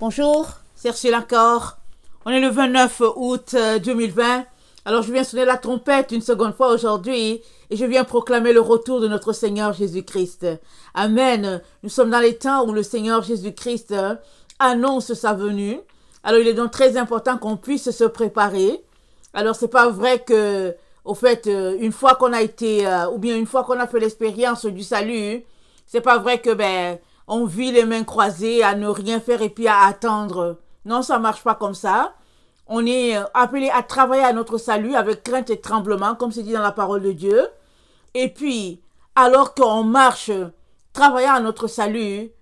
Bonjour, c'est Ursula encore. On est le 29 août 2020. Alors je viens sonner la trompette une seconde fois aujourd'hui et je viens proclamer le retour de notre Seigneur Jésus-Christ. Amen. Nous sommes dans les temps où le Seigneur Jésus-Christ annonce sa venue. Alors il est donc très important qu'on puisse se préparer. Alors c'est pas vrai que, au fait, une fois qu'on a été, ou bien une fois qu'on a fait l'expérience du salut, c'est pas vrai que on vit les mains croisées à ne rien faire et puis à attendre. Non, ça marche pas comme ça. On est appelé à travailler à notre salut avec crainte et tremblement, comme c'est dit dans la parole de Dieu. Et puis, alors qu'on marche, travaillant à notre salut,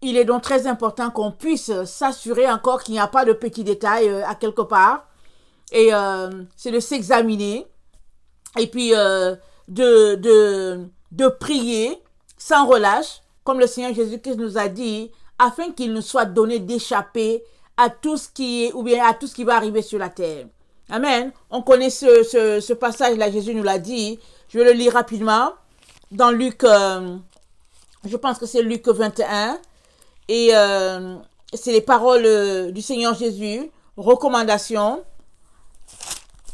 il est donc très important qu'on puisse s'assurer encore qu'il n'y a pas de petits détails à quelque part. Et c'est de s'examiner et puis de prier sans relâche, comme le Seigneur Jésus-Christ nous a dit, afin qu'il nous soit donné d'échapper à tout ce qui est, ou bien à tout ce qui va arriver sur la terre. Amen. On connaît ce passage-là, Jésus nous l'a dit. Je vais le lire rapidement. Dans Luc, je pense que c'est Luc 21. Et c'est les paroles du Seigneur Jésus. Recommandation.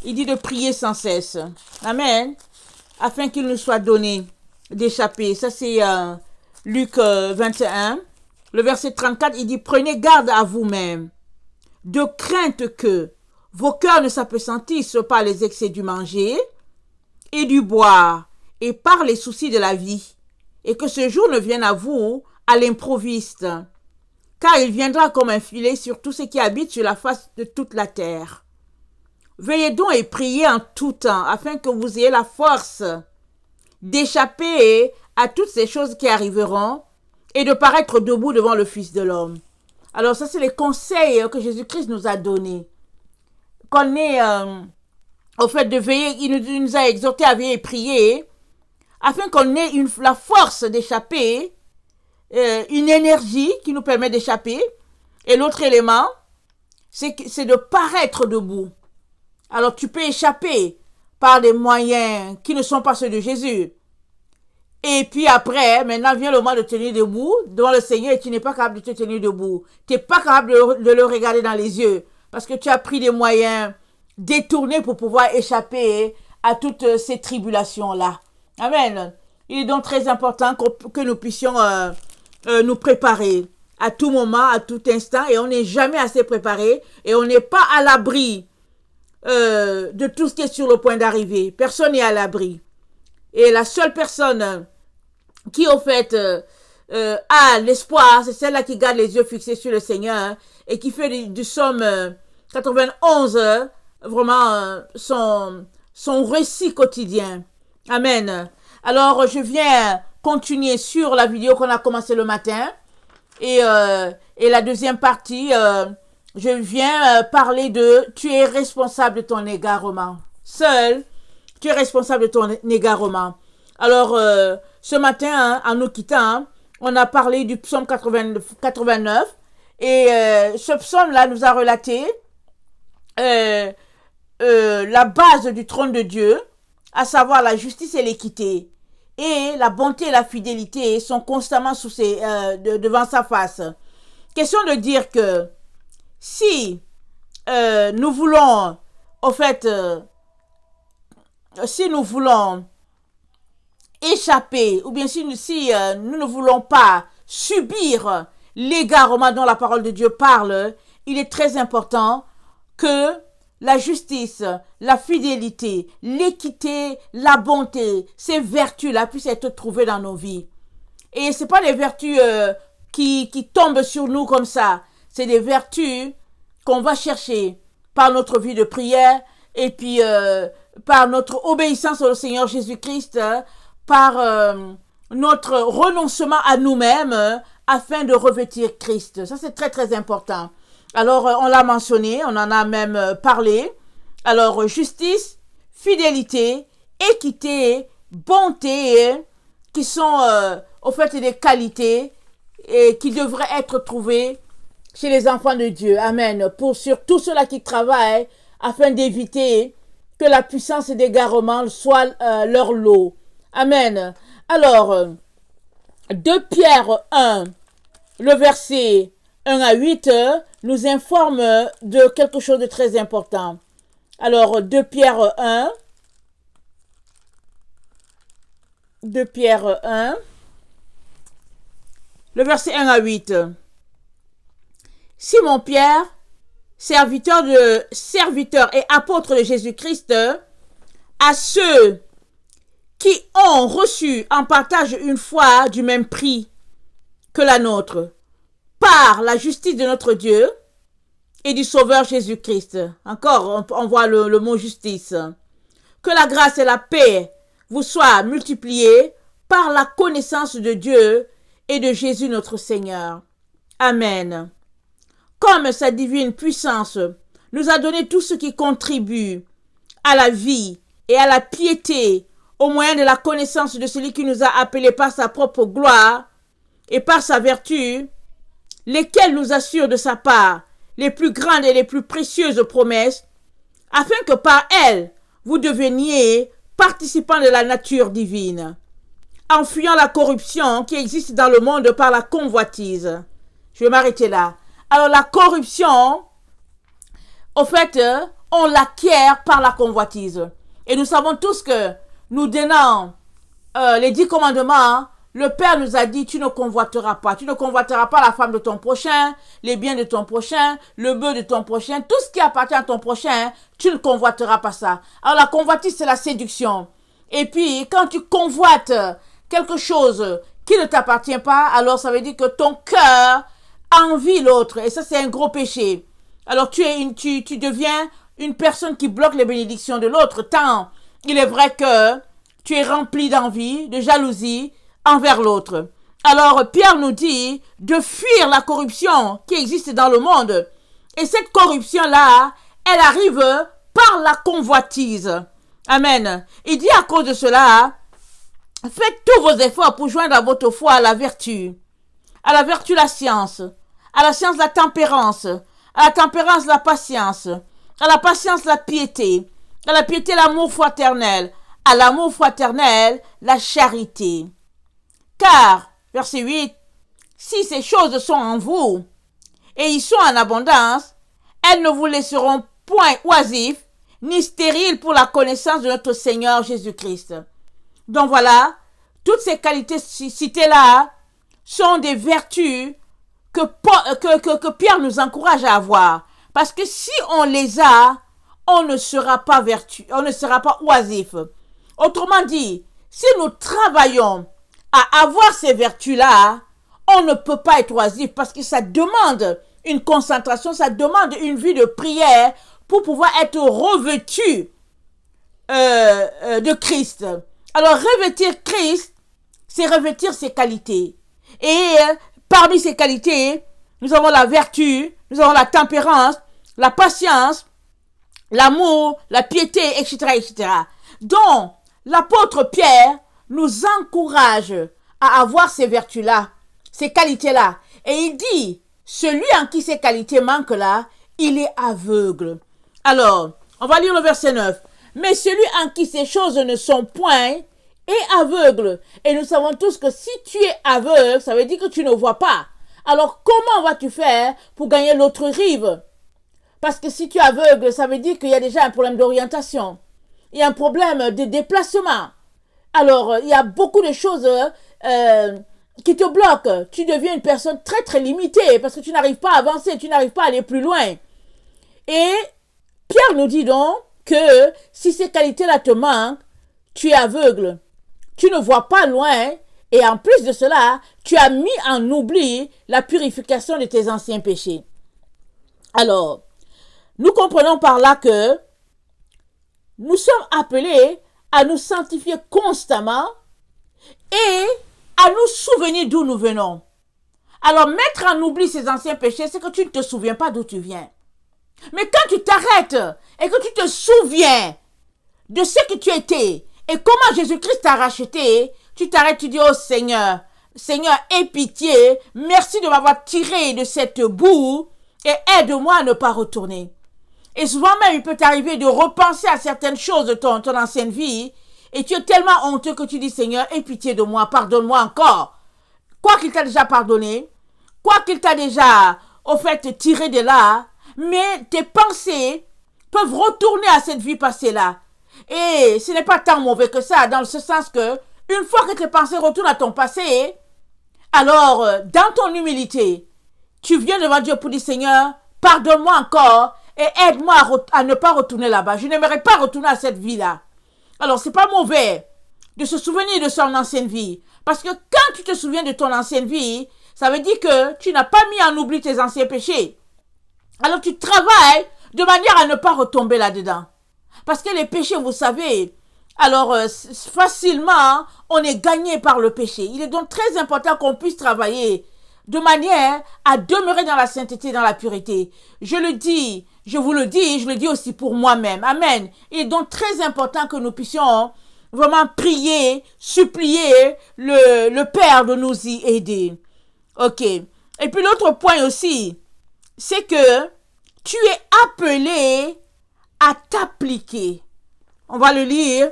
Il dit de prier sans cesse. Amen. Afin qu'il nous soit donné d'échapper. Ça, c'est Luc 21. Le verset 34, il dit, prenez garde à vous-même, de crainte que vos cœurs ne s'appesantissent par les excès du manger et du boire, et par les soucis de la vie, et que ce jour ne vienne à vous à l'improviste, car il viendra comme un filet sur tous ceux qui habitent sur la face de toute la terre. Veillez donc et priez en tout temps, afin que vous ayez la force d'échapper à toutes ces choses qui arriveront, et de paraître debout devant le Fils de l'homme. Alors ça, c'est les conseils que Jésus-Christ nous a donnés. Qu'on est au fait de veiller, il nous a exhortés à veiller et prier, afin qu'on ait la force d'échapper, une énergie qui nous permet d'échapper. Et l'autre élément, c'est de paraître debout. Alors tu peux échapper par des moyens qui ne sont pas ceux de Jésus. Et puis après, maintenant vient le moment de tenir debout devant le Seigneur et tu n'es pas capable de te tenir debout. Tu n'es pas capable de le regarder dans les yeux parce que tu as pris des moyens détournés pour pouvoir échapper à toutes ces tribulations-là. Amen. Il est donc très important que nous puissions nous préparer à tout moment, à tout instant, et on n'est jamais assez préparé et on n'est pas à l'abri de tout ce qui est sur le point d'arriver. Personne n'est à l'abri. Et la seule personne qui, au fait, a l'espoir, c'est celle-là qui garde les yeux fixés sur le Seigneur et qui fait du psaume 91 vraiment son récit quotidien. Amen. Alors, je viens continuer sur la vidéo qu'on a commencé le matin. Et la deuxième partie, je viens parler de « Tu es responsable de ton égarement ». Seul, tu es responsable de ton égarement. Alors, ce matin, en nous quittant, on a parlé du psaume 89. Et ce psaume-là nous a relaté la base du trône de Dieu, à savoir la justice et l'équité. Et la bonté et la fidélité sont constamment devant sa face. Question de dire que si nous voulons, au fait, si nous voulons échapper, ou bien si nous ne voulons pas subir l'égarement dont la parole de Dieu parle, il est très important que la justice, la fidélité, l'équité, la bonté, ces vertus-là puissent être trouvées dans nos vies. Et ce n'est pas des vertus qui tombent sur nous comme ça. C'est des vertus qu'on va chercher par notre vie de prière et puis par notre obéissance au Seigneur Jésus-Christ, par notre renoncement à nous-mêmes afin de revêtir Christ. Ça, c'est très, très important. Alors, on l'a mentionné, on en a même parlé. Alors, justice, fidélité, équité, bonté, qui sont au fait des qualités et qui devraient être trouvées chez les enfants de Dieu. Amen. Pour surtout ceux-là qui travaillent afin d'éviter que la puissance d'égarement soit leur lot. Amen. Alors, 2 Pierre 1, le verset 1 à 8 nous informe de quelque chose de très important. Alors, 2 Pierre 1, 2 Pierre 1, le verset 1 à 8. Simon Pierre, serviteur et apôtre de Jésus-Christ, à ceux qui ont reçu en partage une foi du même prix que la nôtre, par la justice de notre Dieu et du Sauveur Jésus-Christ. Encore, on voit le mot justice. Que la grâce et la paix vous soient multipliées par la connaissance de Dieu et de Jésus notre Seigneur. Amen. Comme sa divine puissance nous a donné tout ce qui contribue à la vie et à la piété au moyen de la connaissance de celui qui nous a appelés par sa propre gloire et par sa vertu, lesquels nous assurent de sa part les plus grandes et les plus précieuses promesses, afin que par elles, vous deveniez participants de la nature divine, en fuyant la corruption qui existe dans le monde par la convoitise. Je vais m'arrêter là. Alors la corruption, au fait, on l'acquiert par la convoitise. Et nous savons tous que nous donnant les 10 commandements, le Père nous a dit, tu ne convoiteras pas. Tu ne convoiteras pas la femme de ton prochain, les biens de ton prochain, le bœuf de ton prochain, tout ce qui appartient à ton prochain, tu ne convoiteras pas ça. Alors la convoitise, c'est la séduction. Et puis, quand tu convoites quelque chose qui ne t'appartient pas, alors ça veut dire que ton cœur envie l'autre. Et ça, c'est un gros péché. Alors tu deviens une personne qui bloque les bénédictions de l'autre, tant il est vrai que tu es rempli d'envie, de jalousie envers l'autre. Alors Pierre nous dit de fuir la corruption qui existe dans le monde. Et cette corruption-là, elle arrive par la convoitise. Amen. Il dit à cause de cela, faites tous vos efforts pour joindre à votre foi à la vertu la science, à la science la tempérance, à la tempérance la patience, à la patience la piété, à la piété l'amour fraternel, à l'amour fraternel la charité. Car, verset 8, si ces choses sont en vous, et y sont en abondance, elles ne vous laisseront point oisifs, ni stériles pour la connaissance de notre Seigneur Jésus-Christ. Donc voilà, toutes ces qualités citées-là sont des vertus que Pierre nous encourage à avoir. Parce que si on les a, on ne sera pas oisif. Autrement dit, si nous travaillons à avoir ces vertus-là, on ne peut pas être oisif parce que ça demande une concentration, ça demande une vie de prière pour pouvoir être revêtu de Christ. Alors, revêtir Christ, c'est revêtir ses qualités. Et parmi ces qualités, nous avons la vertu, nous avons la tempérance, la patience, l'amour, la piété, etc., etc. Donc, l'apôtre Pierre nous encourage à avoir ces vertus-là, ces qualités-là. Et il dit, celui en qui ces qualités manquent là, il est aveugle. Alors, on va lire le verset 9. Mais celui en qui ces choses ne sont point est aveugle. Et nous savons tous que si tu es aveugle, ça veut dire que tu ne vois pas. Alors, comment vas-tu faire pour gagner l'autre rive? Parce que si tu es aveugle, ça veut dire qu'il y a déjà un problème d'orientation. Il y a un problème de déplacement. Alors, il y a beaucoup de choses qui te bloquent. Tu deviens une personne très très limitée parce que tu n'arrives pas à avancer, tu n'arrives pas à aller plus loin. Et Pierre nous dit donc que si ces qualités-là te manquent, tu es aveugle. Tu ne vois pas loin et en plus de cela, tu as mis en oubli la purification de tes anciens péchés. Alors, nous comprenons par là que nous sommes appelés à nous sanctifier constamment et à nous souvenir d'où nous venons. Alors, mettre en oubli ces anciens péchés, c'est que tu ne te souviens pas d'où tu viens. Mais quand tu t'arrêtes et que tu te souviens de ce que tu étais et comment Jésus-Christ t'a racheté, tu t'arrêtes, tu dis, oh Seigneur, Seigneur, aie pitié, merci de m'avoir tiré de cette boue et aide-moi à ne pas retourner. Et souvent même, il peut t'arriver de repenser à certaines choses de ton ancienne vie et tu es tellement honteux que tu dis, Seigneur, aie pitié de moi, pardonne-moi encore. Quoi qu'il t'a déjà pardonné, quoi qu'il t'a déjà au fait, tiré de là, mais tes pensées peuvent retourner à cette vie passée-là. Et ce n'est pas tant mauvais que ça, dans ce sens que, une fois que tes pensées retournent à ton passé, alors, dans ton humilité, tu viens devant Dieu pour dire, Seigneur, pardonne-moi encore et aide-moi à ne pas retourner là-bas. Je n'aimerais pas retourner à cette vie-là. Alors, c'est pas mauvais de se souvenir de son ancienne vie. Parce que quand tu te souviens de ton ancienne vie, ça veut dire que tu n'as pas mis en oubli tes anciens péchés. Alors, tu travailles de manière à ne pas retomber là-dedans. Parce que les péchés, vous savez, alors facilement, on est gagné par le péché. Il est donc très important qu'on puisse travailler de manière à demeurer dans la sainteté, dans la pureté. Je le dis, je vous le dis, je le dis aussi pour moi-même. Amen. Il est donc très important que nous puissions vraiment prier, supplier le Père de nous y aider. Ok. Et puis l'autre point aussi, c'est que tu es appelé à t'appliquer. On va le lire.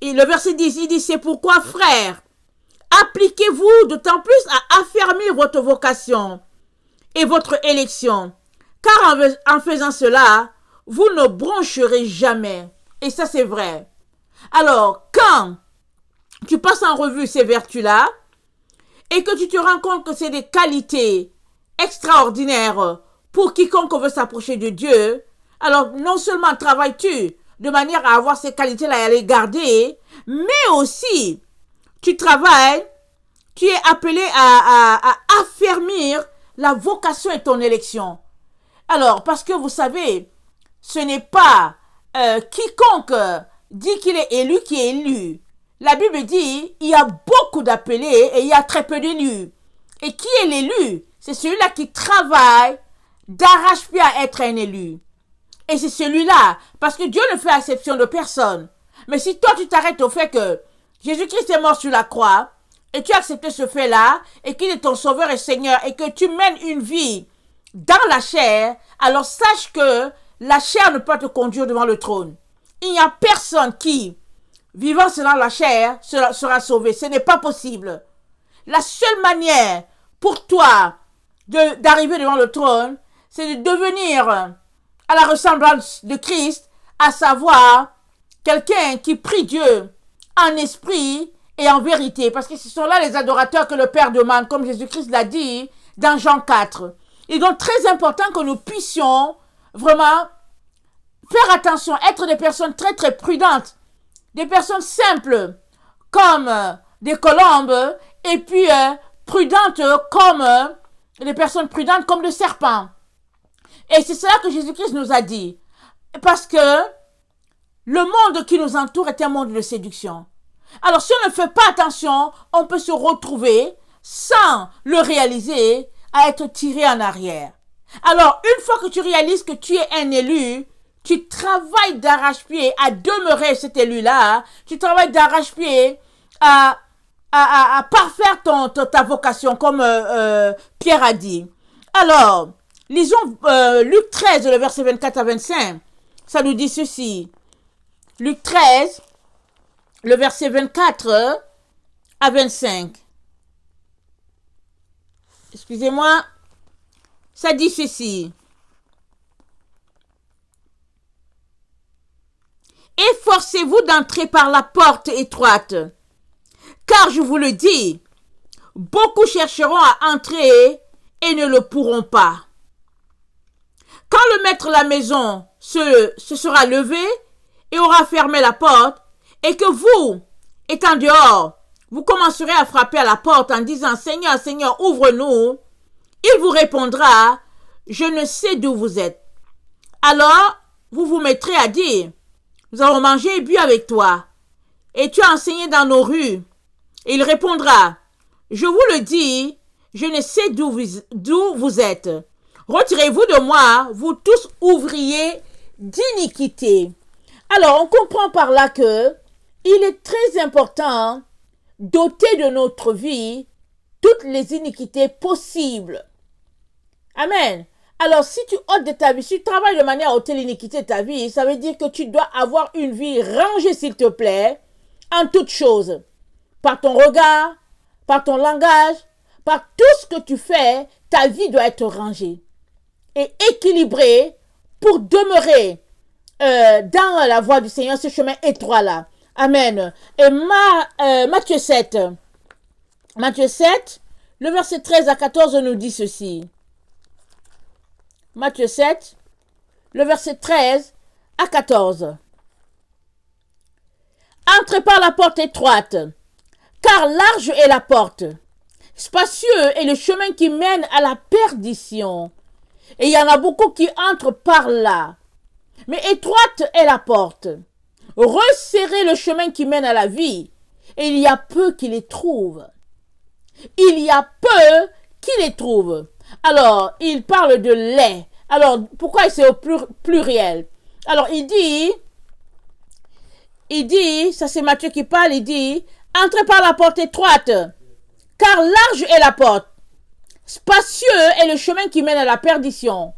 Et le verset 10, il dit, c'est pourquoi, frères, appliquez-vous d'autant plus à affermir votre vocation et votre élection. Car en faisant cela, vous ne broncherez jamais. Et ça, c'est vrai. Alors, quand tu passes en revue ces vertus-là, et que tu te rends compte que c'est des qualités extraordinaires pour quiconque veut s'approcher de Dieu, alors non seulement travailles-tu de manière à avoir ces qualités-là et à les garder, mais aussi tu travailles, tu es appelé à affermir la vocation et ton élection. Alors, parce que vous savez, ce n'est pas quiconque dit qu'il est élu qui est élu. La Bible dit, il y a beaucoup d'appelés et il y a très peu d'élus. Et qui est l'élu? C'est celui-là qui travaille d'arrache-pied à être un élu. Et c'est celui-là, parce que Dieu ne fait exception de personne. Mais si toi tu t'arrêtes au fait que Jésus-Christ est mort sur la croix, et tu as accepté ce fait-là, et qu'il est ton sauveur et Seigneur, et que tu mènes une vie dans la chair, alors sache que la chair ne peut te conduire devant le trône. Il n'y a personne qui, vivant selon la chair, sera sauvé. Ce n'est pas possible. La seule manière pour toi d'arriver devant le trône, c'est de devenir à la ressemblance de Christ, à savoir quelqu'un qui prie Dieu en esprit et en vérité, parce que ce sont là les adorateurs que le Père demande, comme Jésus-Christ l'a dit dans Jean 4. Il est donc très important que nous puissions vraiment faire attention, être des personnes très très prudentes, des personnes simples comme des colombes, et puis prudentes comme des personnes prudentes comme des serpents. Et c'est cela que Jésus-Christ nous a dit. Parce que le monde qui nous entoure est un monde de séduction. Alors si on ne fait pas attention, on peut se retrouver sans le réaliser à être tiré en arrière. Alors une fois que tu réalises que tu es un élu, tu travailles d'arrache-pied à demeurer cet élu-là, tu travailles d'arrache-pied à parfaire ta vocation, comme Pierre a dit. Alors, lisons Luc 13, le verset 24 à 25. Ça nous dit ceci. Luc 13, le verset 24 à 25. Excusez-moi. Ça dit ceci. Efforcez-vous d'entrer par la porte étroite, car je vous le dis, beaucoup chercheront à entrer et ne le pourront pas. Quand le maître de la maison se sera levé et aura fermé la porte, et que vous, étant dehors, vous commencerez à frapper à la porte en disant « Seigneur, Seigneur, ouvre-nous », il vous répondra « Je ne sais d'où vous êtes ». Alors, vous vous mettrez à dire « Nous avons mangé et bu avec toi, et tu as enseigné dans nos rues ». Et il répondra « Je vous le dis, je ne sais d'où vous êtes. Retirez-vous de moi, vous tous ouvriers d'iniquité. » Alors, on comprend par là que il est très important d'ôter de notre vie toutes les iniquités possibles. Amen. Alors, si tu ôtes de ta vie, si tu travailles de manière à ôter l'iniquité de ta vie, ça veut dire que tu dois avoir une vie rangée, s'il te plaît, en toutes choses. Par ton regard, par ton langage, par tout ce que tu fais, ta vie doit être rangée. et équilibré pour demeurer dans la voie du Seigneur, ce chemin étroit-là. Amen. Et Matthieu 7, le verset 13 à 14 nous dit ceci. Matthieu 7, le verset 13 à 14. Entrez par la porte étroite, car large est la porte, spacieux est le chemin qui mène à la perdition, et il y en a beaucoup qui entrent par là. Mais étroite est la porte, resserrez le chemin qui mène à la vie, et il y a peu qui les trouvent. Il y a peu qui les trouvent. Alors, il parle de lait. Alors, pourquoi c'est au pluriel? Alors, il dit, ça c'est Matthieu qui parle, il dit, entrez par la porte étroite, car large est la porte, spacieux est le chemin qui mène à la perdition,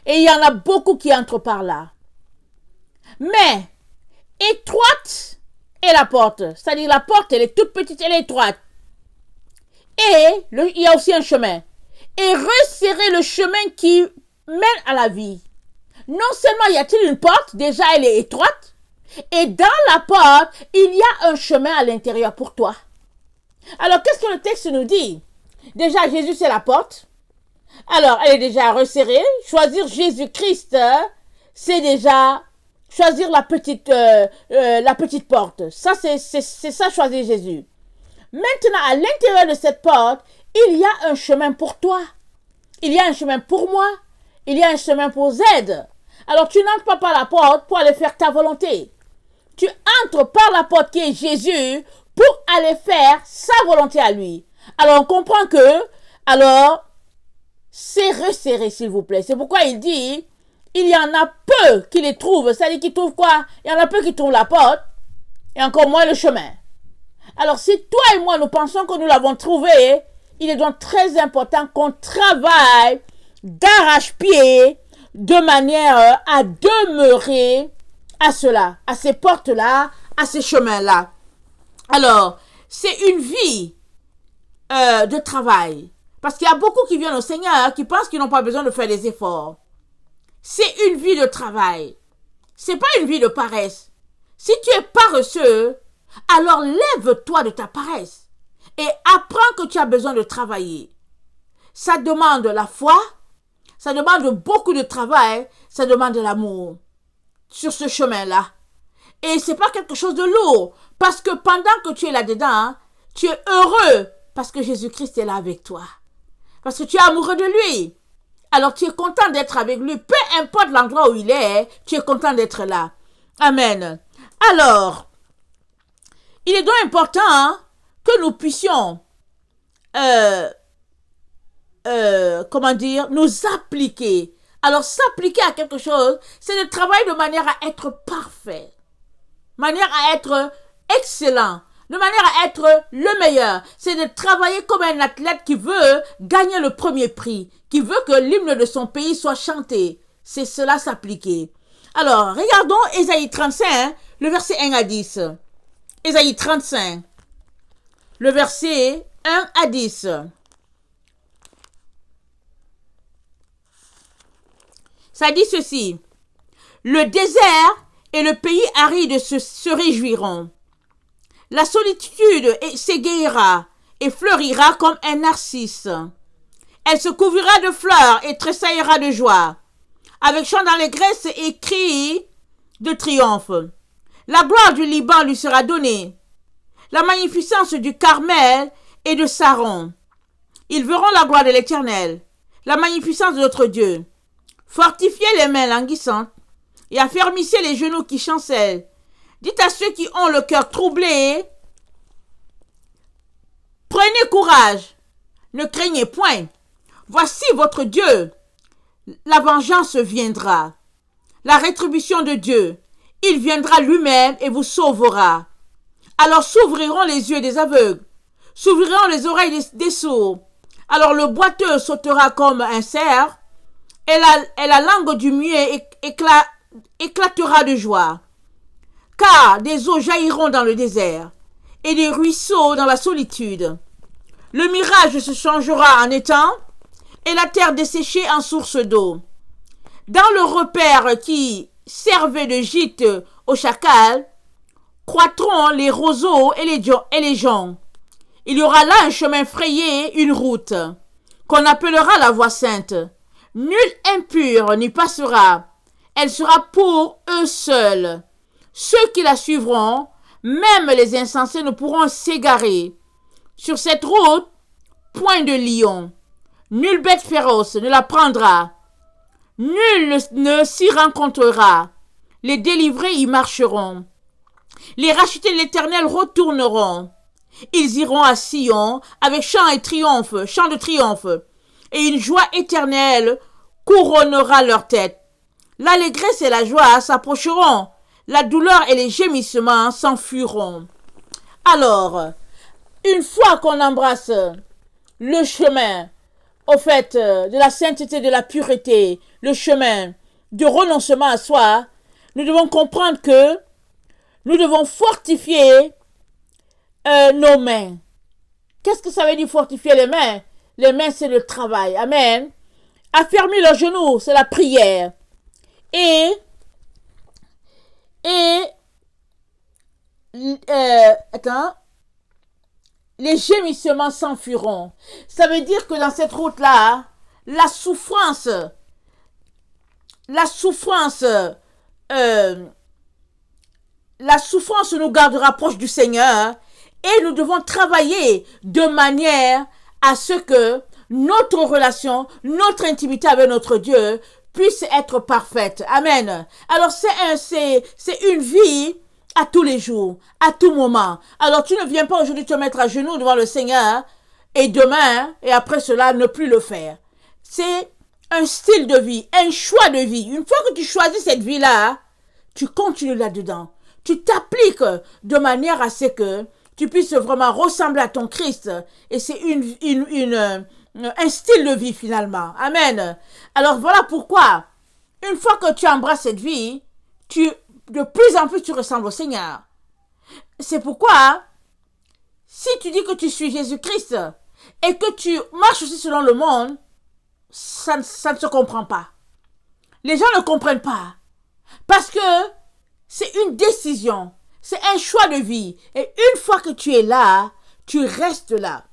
et il y en a beaucoup qui entrent par là. Mais, étroite est la porte, c'est-à-dire la porte, elle est toute petite, elle est étroite, et il y a aussi un chemin, et resserrez le chemin qui mène à la vie. Non seulement y a-t-il une porte, déjà elle est étroite, et dans la porte, il y a un chemin à l'intérieur pour toi. Alors, qu'est-ce que le texte nous dit? Déjà, Jésus, c'est la porte. Alors, elle est déjà resserrée. Choisir Jésus-Christ, c'est déjà choisir la petite porte. Ça, c'est ça, choisir Jésus. Maintenant, à l'intérieur de cette porte, il y a un chemin pour toi. Il y a un chemin pour moi. Il y a un chemin pour Z. Alors, tu n'entres pas par la porte pour aller faire ta volonté. Tu entres par la porte qui est Jésus pour aller faire sa volonté à lui. Alors, on comprend que, alors, c'est resserré, s'il vous plaît. C'est pourquoi il dit, il y en a peu qui les trouvent. C'est-à-dire qu'ils trouvent quoi? Il y en a peu qui trouvent la porte et encore moins le chemin. Alors, si toi et moi, nous pensons que nous l'avons trouvé, il est donc très important qu'on travaille d'arrache-pied de manière à demeurer à cela, à ces portes-là, à ces chemins-là. Alors, c'est une vie de travail. Parce qu'il y a beaucoup qui viennent au Seigneur qui pensent qu'ils n'ont pas besoin de faire des efforts. C'est une vie de travail. C'est pas une vie de paresse. Si tu es paresseux, alors lève-toi de ta paresse et apprends que tu as besoin de travailler. Ça demande la foi, ça demande beaucoup de travail, ça demande de l'amour sur ce chemin-là. Et c'est pas quelque chose de lourd, parce que pendant que tu es là-dedans, tu es heureux parce que Jésus-Christ est là avec toi. Parce que tu es amoureux de lui. Alors tu es content d'être avec lui. Peu importe l'endroit où il est, tu es content d'être là. Amen. Alors, il est donc important que nous puissions, nous appliquer. Alors, s'appliquer à quelque chose, c'est de travailler de manière à être parfait, de manière à être excellent, de manière à être le meilleur. C'est de travailler comme un athlète qui veut gagner le premier prix, qui veut que l'hymne de son pays soit chanté. C'est cela s'appliquer. Alors, regardons Ésaïe 35, le verset 1 à 10. Ésaïe 35, le verset 1 à 10. Ça dit ceci. Le désert et le pays aride se réjouiront. La solitude s'égayera et fleurira comme un narcisse. Elle se couvrira de fleurs et tressaillera de joie, avec chant d'allégresse et cris de triomphe. La gloire du Liban lui sera donnée, la magnificence du Carmel et de Saron. Ils verront la gloire de l'Éternel, la magnificence de notre Dieu. Fortifiez les mains languissantes et affermissez les genoux qui chancellent. Dites à ceux qui ont le cœur troublé, prenez courage, ne craignez point. Voici votre Dieu. La vengeance viendra. La rétribution de Dieu. Il viendra lui-même et vous sauvera. Alors s'ouvriront les yeux des aveugles, s'ouvriront les oreilles des sourds. Alors le boiteux sautera comme un cerf, et la langue du muet éclatera de joie. Car des eaux jailliront dans le désert, et des ruisseaux dans la solitude. Le mirage se changera en étang, et la terre desséchée en source d'eau. Dans le repère qui servait de gîte aux chacals, croîtront les roseaux et les joncs. Il y aura là un chemin frayé, une route, qu'on appellera la voie sainte. Nul impur n'y passera. Elle sera pour eux seuls. Ceux qui la suivront, même les insensés, ne pourront s'égarer. Sur cette route, point de lion. Nulle bête féroce ne la prendra. Nul ne s'y rencontrera. Les délivrés y marcheront. Les rachetés de l'Éternel retourneront. Ils iront à Sion avec chant de triomphe, et une joie éternelle couronnera leur tête. L'allégresse et la joie s'approcheront, la douleur et les gémissements s'enfuiront. Alors, une fois qu'on embrasse le chemin, au fait, de la sainteté, de la pureté, le chemin de renoncement à soi, nous devons comprendre que nous devons fortifier nos mains. Qu'est-ce que ça veut dire fortifier les mains? Les mains, c'est le travail. Amen. Affermir leurs genoux, c'est la prière. Et les gémissements s'enfuiront. Ça veut dire que dans cette route-là, la souffrance nous gardera proche du Seigneur, et nous devons travailler de manière à ce que notre relation, notre intimité avec notre Dieu puisse être parfaite. Amen. Alors c'est une vie à tous les jours, à tout moment. Alors tu ne viens pas aujourd'hui te mettre à genoux devant le Seigneur et demain et après cela ne plus le faire. C'est un style de vie, un choix de vie. Une fois que tu choisis cette vie-là, tu continues là-dedans. Tu t'appliques de manière à ce que tu puisses vraiment ressembler à ton Christ. Et c'est un style de vie finalement. Amen. Alors voilà pourquoi, une fois que tu embrasses cette vie, de plus en plus tu ressembles au Seigneur. C'est pourquoi, si tu dis que tu suis Jésus-Christ et que tu marches aussi selon le monde, ça ne se comprend pas. Les gens ne comprennent pas. Parce que c'est une décision. C'est un choix de vie. Et une fois que tu es là, tu restes là.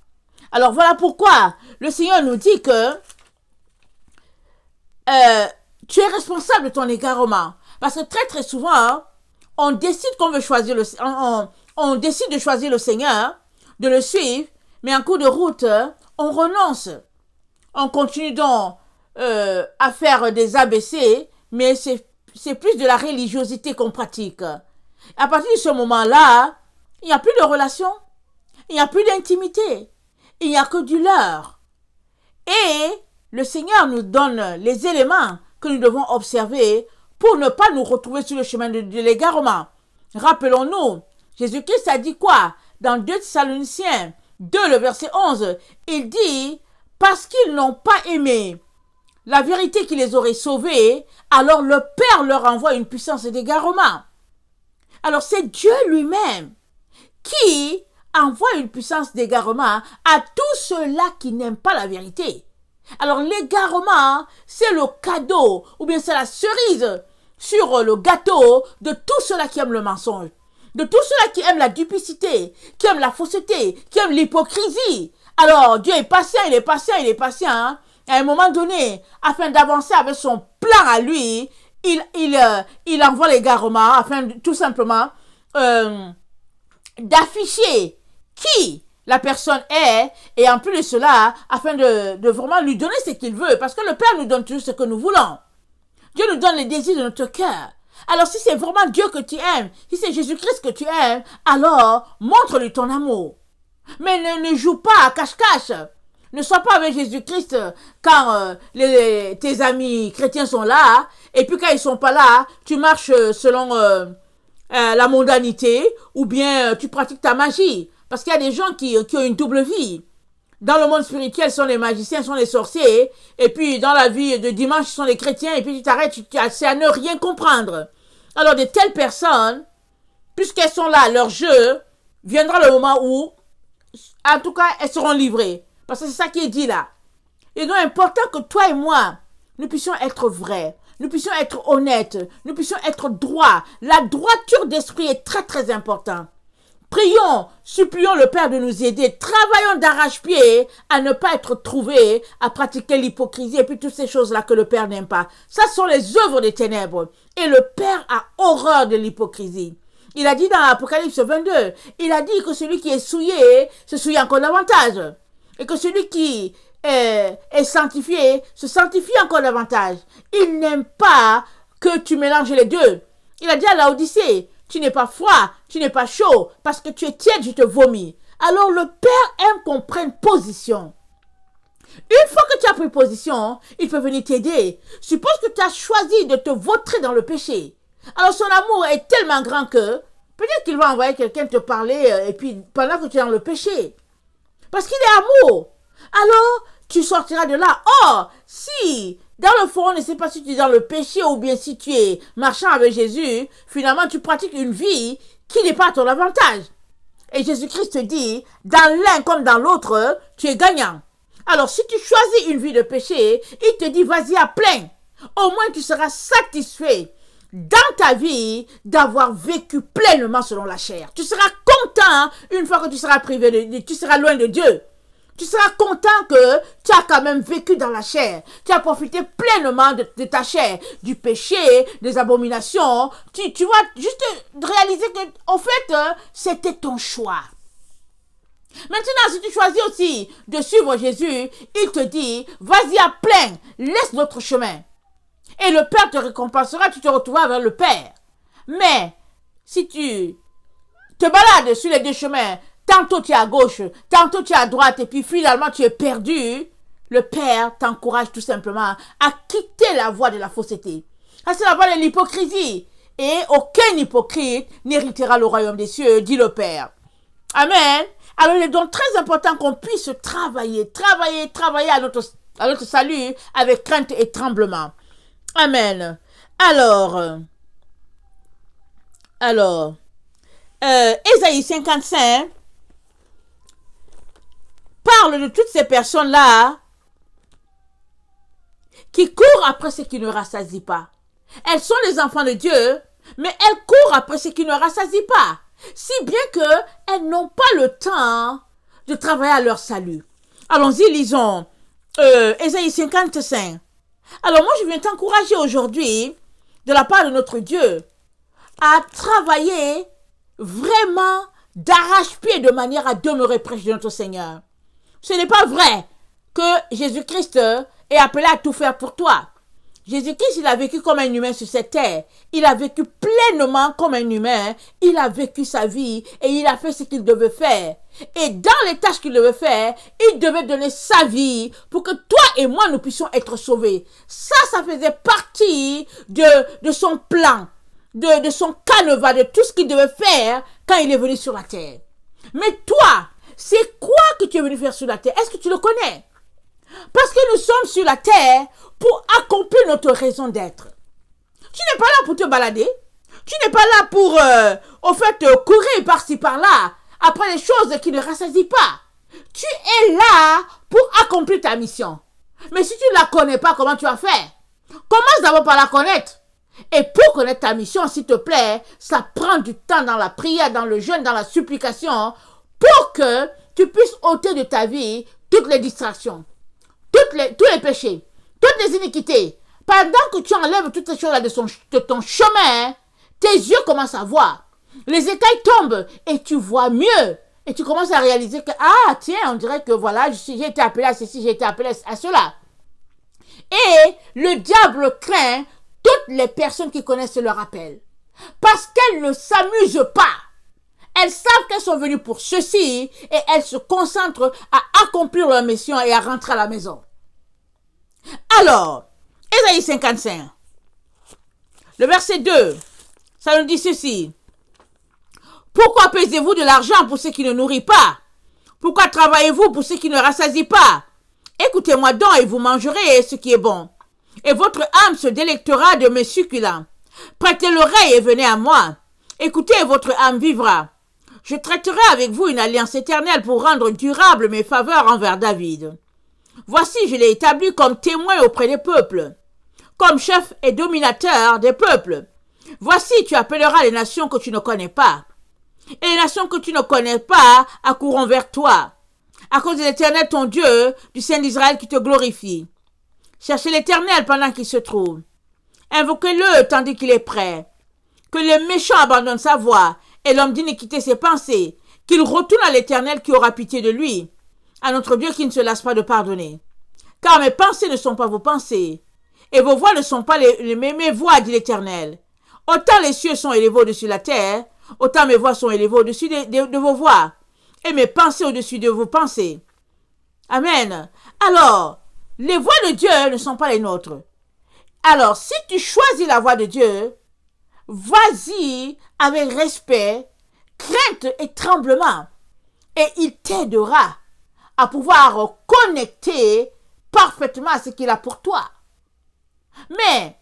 Alors voilà pourquoi le Seigneur nous dit que tu es responsable de ton égarement. Parce que très très souvent, on décide qu'on veut choisir on décide de choisir le Seigneur, de le suivre, mais en cours de route, on renonce. On continue donc à faire des ABC, mais c'est plus de la religiosité qu'on pratique. À partir de ce moment-là, il n'y a plus de relation, il n'y a plus d'intimité, il n'y a que du leurre. Et le Seigneur nous donne les éléments que nous devons observer pour ne pas nous retrouver sur le chemin de l'égarement. Rappelons-nous, Jésus-Christ a dit quoi? Dans 2 Thessaloniciens 2, le verset 11, il dit « Parce qu'ils n'ont pas aimé la vérité qui les aurait sauvés, alors le Père leur envoie une puissance d'égarement. » Alors c'est Dieu lui-même qui envoie une puissance d'égarement à tous ceux-là qui n'aiment pas la vérité. Alors l'égarement, c'est le cadeau ou bien c'est la cerise sur le gâteau de tous ceux-là qui aiment le mensonge, de tous ceux-là qui aiment la duplicité, qui aiment la fausseté, qui aiment l'hypocrisie. Alors Dieu est patient, il est patient, il est patient. Hein? À un moment donné, afin d'avancer avec son plan à lui, il envoie l'égarement afin de, tout simplement d'afficher qui la personne est, et en plus de cela, afin de vraiment lui donner ce qu'il veut, parce que le Père nous donne toujours ce que nous voulons. Dieu nous donne les désirs de notre cœur. Alors si c'est vraiment Dieu que tu aimes, si c'est Jésus-Christ que tu aimes, alors montre-lui ton amour. Mais ne joue pas à cache-cache. Ne sois pas avec Jésus-Christ quand tes amis chrétiens sont là, et puis quand ils sont pas là, tu marches selon la mondanité, ou bien tu pratiques ta magie. Parce qu'il y a des gens qui ont une double vie. Dans le monde spirituel, ce sont les magiciens, ce sont les sorciers. Et puis, dans la vie de dimanche, ce sont les chrétiens. Et puis, tu t'arrêtes, c'est à ne rien comprendre. Alors, de telles personnes, puisqu'elles sont là, leur jeu, viendra le moment où, en tout cas, elles seront livrées. Parce que c'est ça qui est dit là. Il est donc important que toi et moi, nous puissions être vrais, nous puissions être honnêtes, nous puissions être droits. La droiture d'esprit est très très importante. Prions, supplions le Père de nous aider, travaillons d'arrache-pied à ne pas être trouvés, à pratiquer l'hypocrisie et puis toutes ces choses-là que le Père n'aime pas. Ça sont les œuvres des ténèbres. Et le Père a horreur de l'hypocrisie. Il a dit dans Apocalypse 22, il a dit que celui qui est souillé se souille encore davantage. Et que celui qui est sanctifié se sanctifie encore davantage. Il n'aime pas que tu mélanges les deux. Il a dit à Laodicée, tu n'es pas froid, tu n'es pas chaud, parce que tu es tiède, je te vomis. Alors le Père aime qu'on prenne position. Une fois que tu as pris position, il peut venir t'aider. Suppose que tu as choisi de te vautrer dans le péché. Alors son amour est tellement grand que peut-être qu'il va envoyer quelqu'un te parler et puis pendant que tu es dans le péché. Parce qu'il est amour. Alors tu sortiras de là. Or, si dans le fond, on ne sait pas si tu es dans le péché ou bien si tu es marchant avec Jésus, finalement tu pratiques une vie qui n'est pas à ton avantage. Et Jésus-Christ te dit, dans l'un comme dans l'autre, tu es gagnant. Alors si tu choisis une vie de péché, il te dit vas-y à plein. Au moins tu seras satisfait dans ta vie d'avoir vécu pleinement selon la chair. Tu seras content une fois que tu seras privé tu seras loin de Dieu. Tu seras content que tu as quand même vécu dans la chair. Tu as profité pleinement de ta chair, du péché, des abominations. Tu vas juste réaliser que, au fait, c'était ton choix. Maintenant, si tu choisis aussi de suivre Jésus, il te dit, vas-y à plein, laisse notre chemin. Et le Père te récompensera, tu te retrouveras vers le Père. Mais, si tu te balades sur les deux chemins, tantôt tu es à gauche, tantôt tu es à droite, et puis finalement tu es perdu, le Père t'encourage tout simplement à quitter la voie de la fausseté. Ça, c'est la voie de l'hypocrisie. Et aucun hypocrite n'héritera le royaume des cieux, dit le Père. Amen. Alors, il est donc très important qu'on puisse travailler à notre salut avec crainte et tremblement. Amen. Alors, Ésaïe 55 parle de toutes ces personnes-là qui courent après ce qui ne rassasie pas. Elles sont les enfants de Dieu, mais elles courent après ce qui ne rassasie pas. Si bien qu'elles n'ont pas le temps de travailler à leur salut. Allons-y, lisons Ésaïe 55. Alors moi, je viens t'encourager aujourd'hui, de la part de notre Dieu, à travailler vraiment d'arrache-pied de manière à demeurer près de notre Seigneur. Ce n'est pas vrai que Jésus-Christ est appelé à tout faire pour toi. Jésus-Christ, il a vécu comme un humain sur cette terre. Il a vécu pleinement comme un humain. Il a vécu sa vie et il a fait ce qu'il devait faire. Et dans les tâches qu'il devait faire, il devait donner sa vie pour que toi et moi, nous puissions être sauvés. Ça faisait partie de son plan, de son canevas, de tout ce qu'il devait faire quand il est venu sur la terre. Mais toi, c'est quoi que tu es venu faire sur la terre? Est-ce que tu le connais? Parce que nous sommes sur la terre pour accomplir notre raison d'être. Tu n'es pas là pour te balader. Tu n'es pas là pour, courir par-ci par-là après les choses qui ne rassasient pas. Tu es là pour accomplir ta mission. Mais si tu ne la connais pas, comment tu vas faire? Commence d'abord par la connaître. Et pour connaître ta mission, s'il te plaît, ça prend du temps dans la prière, dans le jeûne, dans la supplication, pour que tu puisses ôter de ta vie toutes les distractions, tous les péchés, toutes les iniquités. Pendant que tu enlèves toutes ces choses-là de ton chemin, tes yeux commencent à voir. Les écailles tombent et tu vois mieux. Et tu commences à réaliser que, tiens, on dirait que voilà, j'ai été appelé à ceci, j'ai été appelé à cela. Et le diable craint toutes les personnes qui connaissent leur appel. Parce qu'elles ne s'amusent pas. Elles savent qu'elles sont venues pour ceci et elles se concentrent à accomplir leur mission et à rentrer à la maison. Alors, Ésaïe 55, le verset 2, ça nous dit ceci. Pourquoi pesez-vous de l'argent pour ceux qui ne nourrissent pas? Pourquoi travaillez-vous pour ceux qui ne rassasient pas? Écoutez-moi donc et vous mangerez ce qui est bon. Et votre âme se délectera de mes succulents. Prêtez l'oreille et venez à moi. Écoutez et votre âme vivra. Je traiterai avec vous une alliance éternelle pour rendre durable mes faveurs envers David. Voici, je l'ai établi comme témoin auprès des peuples, comme chef et dominateur des peuples. Voici, tu appelleras les nations que tu ne connais pas. Et les nations que tu ne connais pas accourront vers toi, à cause de l'Éternel ton Dieu, du Saint d'Israël qui te glorifie. Cherchez l'Éternel pendant qu'il se trouve. Invoquez-le tandis qu'il est prêt. Que le méchant abandonne sa voie et l'homme d'iniquité ses pensées, qu'il retourne à l'Éternel qui aura pitié de lui, à notre Dieu qui ne se lasse pas de pardonner. Car mes pensées ne sont pas vos pensées, et vos voix ne sont pas mes voix, dit l'Éternel. Autant les cieux sont élevés au-dessus de la terre, autant mes voix sont élevées au-dessus de vos voix, et mes pensées au-dessus de vos pensées. Amen. Alors, les voix de Dieu ne sont pas les nôtres. Alors, si tu choisis la voix de Dieu, vas-y avec respect, crainte et tremblement, et il t'aidera à pouvoir connecter parfaitement à ce qu'il a pour toi. Mais,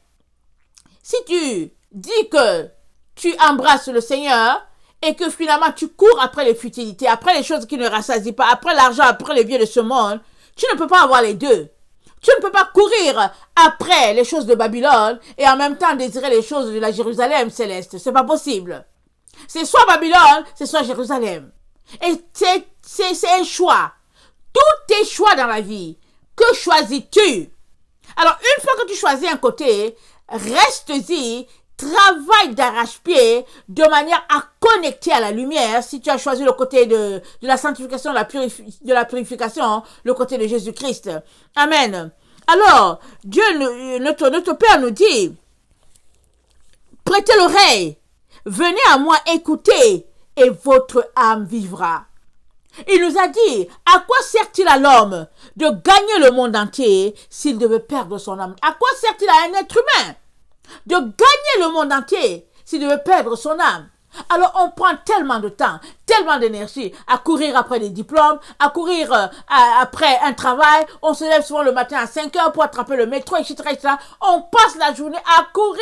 si tu dis que tu embrasses le Seigneur et que finalement tu cours après les futilités, après les choses qui ne rassasient pas, après l'argent, après les biens de ce monde, tu ne peux pas avoir les deux. Tu ne peux pas courir après les choses de Babylone et en même temps désirer les choses de la Jérusalem céleste. C'est pas possible. C'est soit Babylone, c'est soit Jérusalem. Et c'est un choix. Tous tes choix dans la vie. Que choisis-tu? Alors, une fois que tu choisis un côté, reste-y, travaille d'arrache-pied de manière à connecter à la lumière. Si tu as choisi le côté de la sanctification, de la purification, le côté de Jésus-Christ. Amen. Alors, Dieu, notre Père nous dit, prêtez l'oreille, venez à moi écouter et votre âme vivra. Il nous a dit, à quoi sert-il à l'homme de gagner le monde entier s'il devait perdre son âme? À quoi sert-il à un être humain de gagner le monde entier s'il devait perdre son âme? Alors on prend tellement de temps, tellement d'énergie à courir après des diplômes, à courir après un travail. On se lève souvent le matin à 5 heures pour attraper le métro, etc., etc. On passe la journée à courir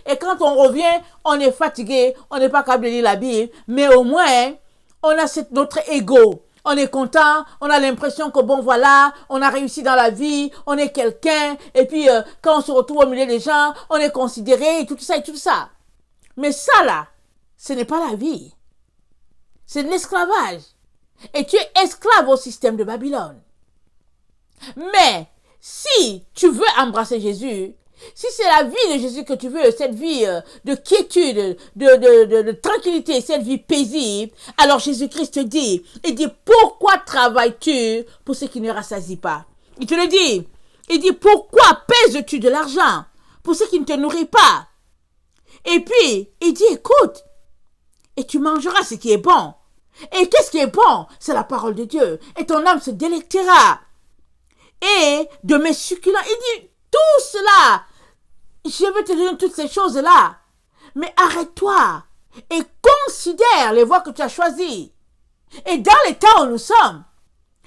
et quand on revient, on est fatigué, on n'est pas capable de lire la Bible, mais au moins on a notre ego. On est content, on a l'impression que bon voilà, on a réussi dans la vie, on est quelqu'un, et puis quand on se retrouve au milieu des gens, on est considéré, et tout ça, et tout ça. Mais ça là, ce n'est pas la vie. C'est de l'esclavage. Et tu es esclave au système de Babylone. Mais si tu veux embrasser Jésus, si c'est la vie de Jésus que tu veux, cette vie de quiétude, de tranquillité, cette vie paisible, alors Jésus-Christ te dit, il dit, pourquoi travailles-tu pour ce qui ne rassasie pas? Il te le dit. Il dit, pourquoi pèses-tu de l'argent pour ce qui ne te nourrit pas? Et puis, il dit, écoute, et tu mangeras ce qui est bon. Et qu'est-ce qui est bon? C'est la parole de Dieu. Et ton âme se délectera. Et de mes succulents, il dit, tout cela, je vais te donner toutes ces choses-là. Mais arrête-toi et considère les voies que tu as choisies. Et dans les temps où nous sommes,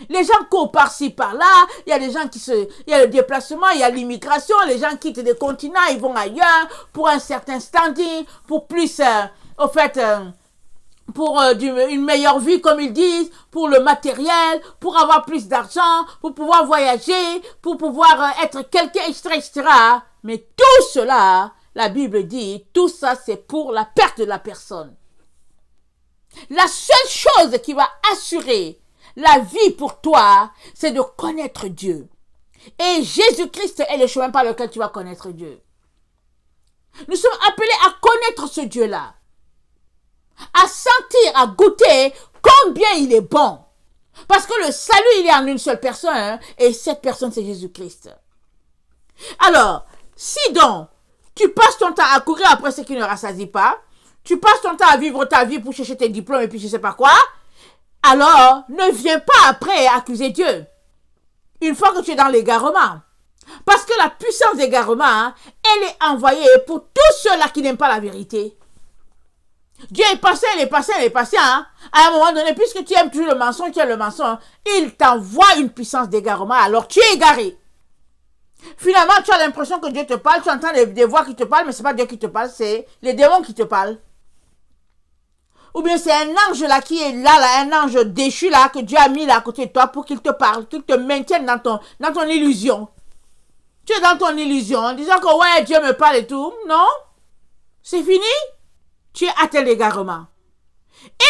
les gens courent par-ci, par-là, il y a des gens il y a le déplacement, il y a l'immigration, les gens quittent des continents, ils vont ailleurs pour un certain standing, pour plus, pour une meilleure vie, comme ils disent, pour le matériel, pour avoir plus d'argent, pour pouvoir voyager, pour pouvoir être quelqu'un, etc., etc. Mais tout cela, la Bible dit, tout ça, c'est pour la perte de la personne. La seule chose qui va assurer la vie pour toi, c'est de connaître Dieu. Et Jésus-Christ est le chemin par lequel tu vas connaître Dieu. Nous sommes appelés à connaître ce Dieu-là. À sentir, à goûter combien il est bon. Parce que le salut, il est en une seule personne, hein, et cette personne, c'est Jésus-Christ. Alors, si donc, tu passes ton temps à courir après ce qui ne rassasie pas, tu passes ton temps à vivre ta vie pour chercher tes diplômes et puis je sais pas quoi, alors ne viens pas après accuser Dieu. Une fois que tu es dans l'égarement. Parce que la puissance d'égarement, elle est envoyée pour tous ceux-là qui n'aiment pas la vérité. Dieu est patient, il est patient, il est patient. Hein? À un moment donné, puisque tu aimes toujours le mensonge, tu aimes le mensonge, il t'envoie une puissance d'égarement, alors tu es égaré. Finalement, tu as l'impression que Dieu te parle, tu entends des voix qui te parlent, mais ce n'est pas Dieu qui te parle, c'est les démons qui te parlent. Ou bien c'est un ange là qui est là, un ange déchu là, que Dieu a mis là à côté de toi pour qu'il te parle, qu'il te maintienne dans ton illusion. Tu es dans ton illusion en disant que ouais, Dieu me parle et tout. Non, c'est fini. Tu es à tel égarement.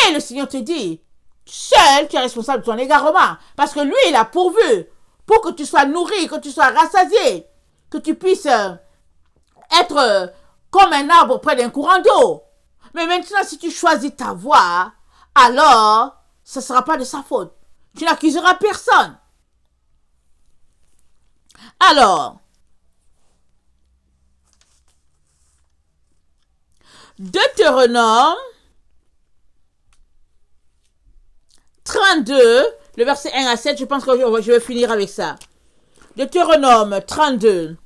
Et le Seigneur te dit, seul tu es responsable de ton égarement. Parce que lui, il a pourvu pour que tu sois nourri, que tu sois rassasié, que tu puisses être comme un arbre près d'un courant d'eau. Mais maintenant, si tu choisis ta voie, alors, ce ne sera pas de sa faute. Tu n'accuseras personne. Alors, Deutéronome 32, le verset 1 à 7, je pense que je vais finir avec ça. Deutéronome 32,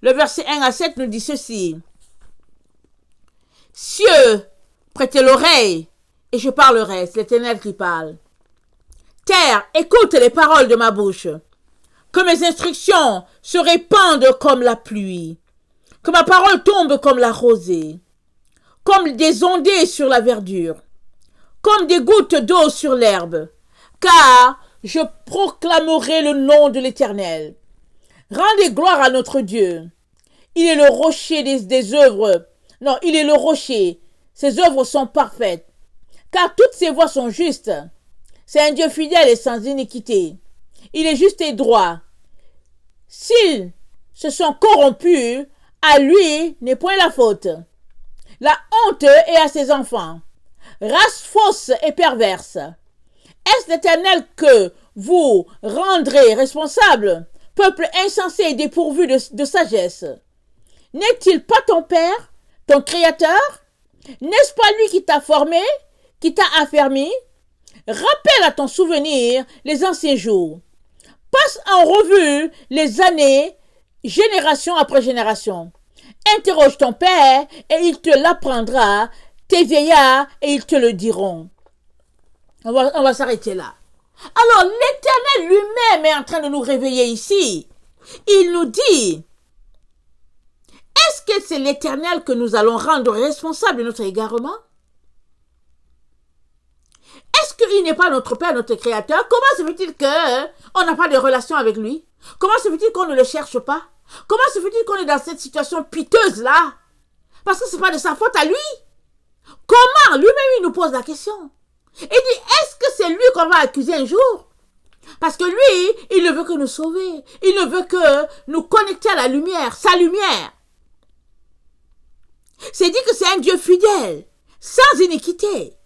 le verset 1 à 7 nous dit ceci. Cieux, prêtez l'oreille, et je parlerai, c'est l'Éternel qui parle. Terre, écoute les paroles de ma bouche. Que mes instructions se répandent comme la pluie. Que ma parole tombe comme la rosée. Comme des ondées sur la verdure. Comme des gouttes d'eau sur l'herbe. Car je proclamerai le nom de l'Éternel. Rendez gloire à notre Dieu. Il est le rocher des œuvres. Non, il est le rocher. Ses œuvres sont parfaites. Car toutes ses voies sont justes. C'est un Dieu fidèle et sans iniquité. Il est juste et droit. S'ils se sont corrompus, à lui n'est point la faute. La honte est à ses enfants. Race fausse et perverse. Est-ce l'Éternel que vous rendrez responsable, peuple insensé et dépourvu de sagesse? N'est-il pas ton Père, ton Créateur? N'est-ce pas lui qui t'a formé, qui t'a affermi? Rappelle à ton souvenir les anciens jours. Passe en revue les années, génération après génération. Interroge ton père et il te l'apprendra, tes vieillards et ils te le diront. On va s'arrêter là. Alors l'Éternel lui-même est en train de nous réveiller ici. Il nous dit, est-ce que c'est l'Éternel que nous allons rendre responsable de notre égarement? Est-ce qu'il n'est pas notre Père, notre Créateur? Comment se fait-il qu'on n'a pas de relation avec lui? Comment se fait-il qu'on ne le cherche pas? Comment se fait-il qu'on est dans cette situation piteuse-là? Parce que ce n'est pas de sa faute à lui. Comment? Lui-même, il nous pose la question. Il dit, est-ce que c'est lui qu'on va accuser un jour? Parce que lui, il ne veut que nous sauver. Il ne veut que nous connecter à la lumière, sa lumière. C'est dit que c'est un Dieu fidèle, sans iniquité.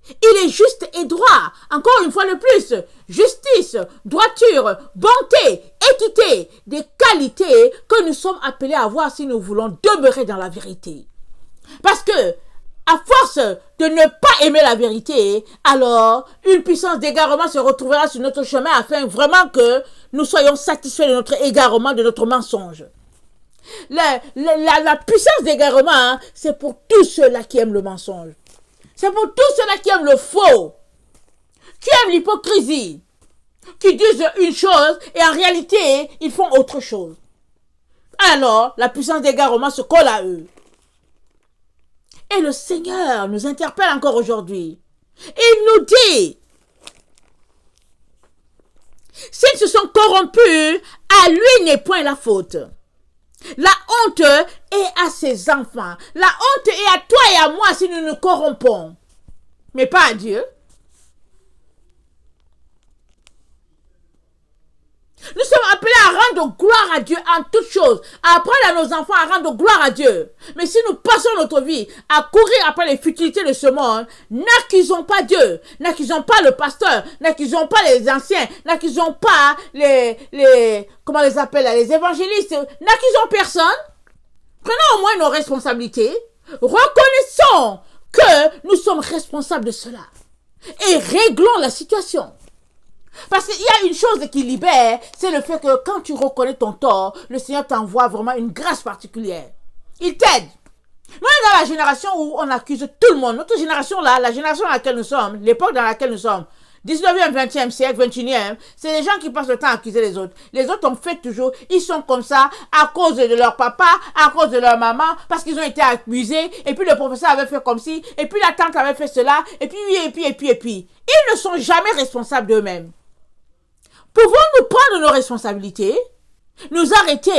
Il est juste et droit. Encore une fois de plus, justice, droiture, bonté, équité, des qualités que nous sommes appelés à avoir si nous voulons demeurer dans la vérité. Parce que, à force de ne pas aimer la vérité, alors une puissance d'égarement se retrouvera sur notre chemin afin vraiment que nous soyons satisfaits de notre égarement, de notre mensonge. La puissance d'égarement, c'est pour tous ceux-là qui aiment le mensonge. C'est pour tous ceux-là qui aiment le faux, qui aiment l'hypocrisie, qui disent une chose et en réalité, ils font autre chose. Alors, la puissance d'égarement se colle à eux. Et le Seigneur nous interpelle encore aujourd'hui. Il nous dit, s'ils se sont corrompus, à lui n'est point la faute. La honte est à ses enfants. La honte est à toi et à moi si nous nous corrompons. Mais pas à Dieu. Nous sommes appelés à rendre gloire à Dieu en toutes choses, à apprendre à nos enfants à rendre gloire à Dieu. Mais si nous passons notre vie à courir après les futilités de ce monde, n'accusons pas Dieu, n'accusons pas le pasteur, n'accusons pas les anciens, n'accusons pas comment on les appelle, les évangélistes, n'accusons personne. Prenons au moins nos responsabilités, reconnaissons que nous sommes responsables de cela et réglons la situation. Parce qu'il y a une chose qui libère, c'est le fait que quand tu reconnais ton tort, le Seigneur t'envoie vraiment une grâce particulière. Il t'aide. Nous, on est dans la génération où on accuse tout le monde. Notre génération là, la génération dans laquelle nous sommes, l'époque dans laquelle nous sommes, 19e, 20e siècle, 21e, c'est les gens qui passent le temps à accuser les autres. Les autres ont fait toujours, ils sont comme ça à cause de leur papa, à cause de leur maman, parce qu'ils ont été abusés, et puis le professeur avait fait comme ci, et puis la tante avait fait cela, et puis. Ils ne sont jamais responsables d'eux-mêmes. Pouvons-nous prendre nos responsabilités, nous arrêter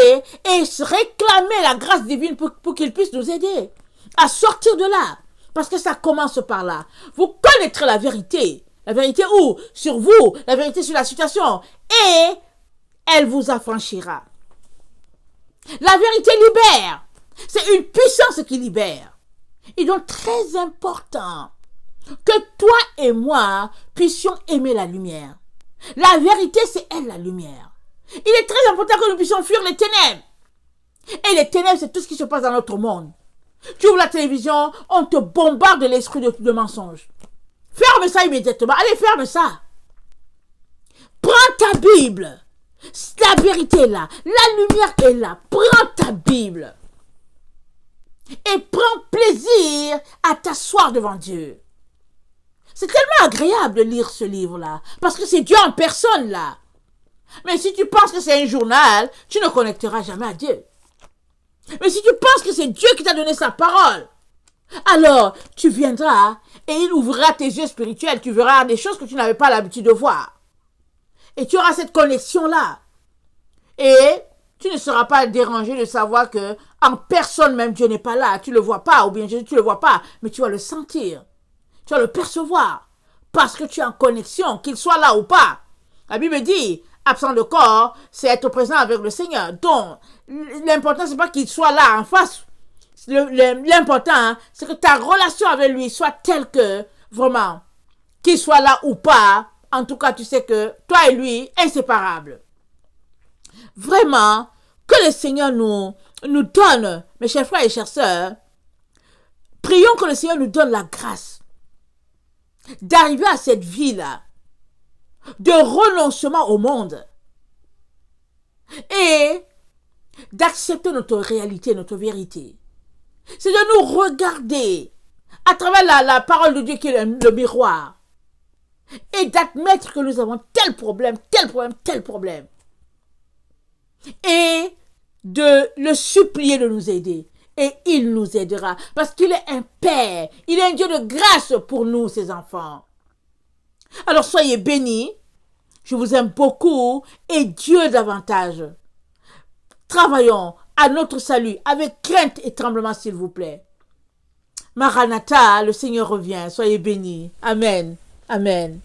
et réclamer la grâce divine pour qu'il puisse nous aider à sortir de là? Parce que ça commence par là. Vous connaîtrez la vérité. La vérité où? Sur vous. La vérité sur la situation. Et elle vous affranchira. La vérité libère. C'est une puissance qui libère. Et donc très important que toi et moi puissions aimer la lumière. La vérité, c'est elle la lumière. Il est très important que nous puissions fuir les ténèbres. Et les ténèbres, c'est tout ce qui se passe dans notre monde. Tu ouvres la télévision, on te bombarde de l'esprit de mensonge. Ferme ça immédiatement. Allez, ferme ça. Prends ta Bible. La vérité est là. La lumière est là. Prends ta Bible. Et prends plaisir à t'asseoir devant Dieu. C'est tellement agréable de lire ce livre-là. Parce que c'est Dieu en personne, là. Mais si tu penses que c'est un journal, tu ne connecteras jamais à Dieu. Mais si tu penses que c'est Dieu qui t'a donné sa parole, alors tu viendras et il ouvrira tes yeux spirituels. Tu verras des choses que tu n'avais pas l'habitude de voir. Et tu auras cette connexion-là. Et tu ne seras pas dérangé de savoir que en personne même Dieu n'est pas là. Tu ne le vois pas, ou bien Jésus, tu ne le vois pas, mais tu vas le sentir. Tu vas le percevoir. Parce que tu es en connexion, qu'il soit là ou pas. La Bible dit, absent de corps, c'est être présent avec le Seigneur. Donc, l'important, c'est pas qu'il soit là en face. L'important, c'est que ta relation avec lui soit telle que, vraiment, qu'il soit là ou pas, en tout cas, tu sais que toi et lui, inséparables. Vraiment, que le Seigneur nous donne, mes chers frères et chères sœurs, prions que le Seigneur nous donne la grâce d'arriver à cette vie-là, de renoncement au monde et d'accepter notre réalité, notre vérité. C'est de nous regarder à travers la parole de Dieu qui est le miroir et d'admettre que nous avons tel problème, tel problème, tel problème et de le supplier de nous aider. Et il nous aidera parce qu'il est un Père, il est un Dieu de grâce pour nous, ses enfants. Alors soyez bénis, je vous aime beaucoup et Dieu davantage. Travaillons à notre salut avec crainte et tremblement, s'il vous plaît. Maranatha, le Seigneur revient, soyez bénis. Amen. Amen.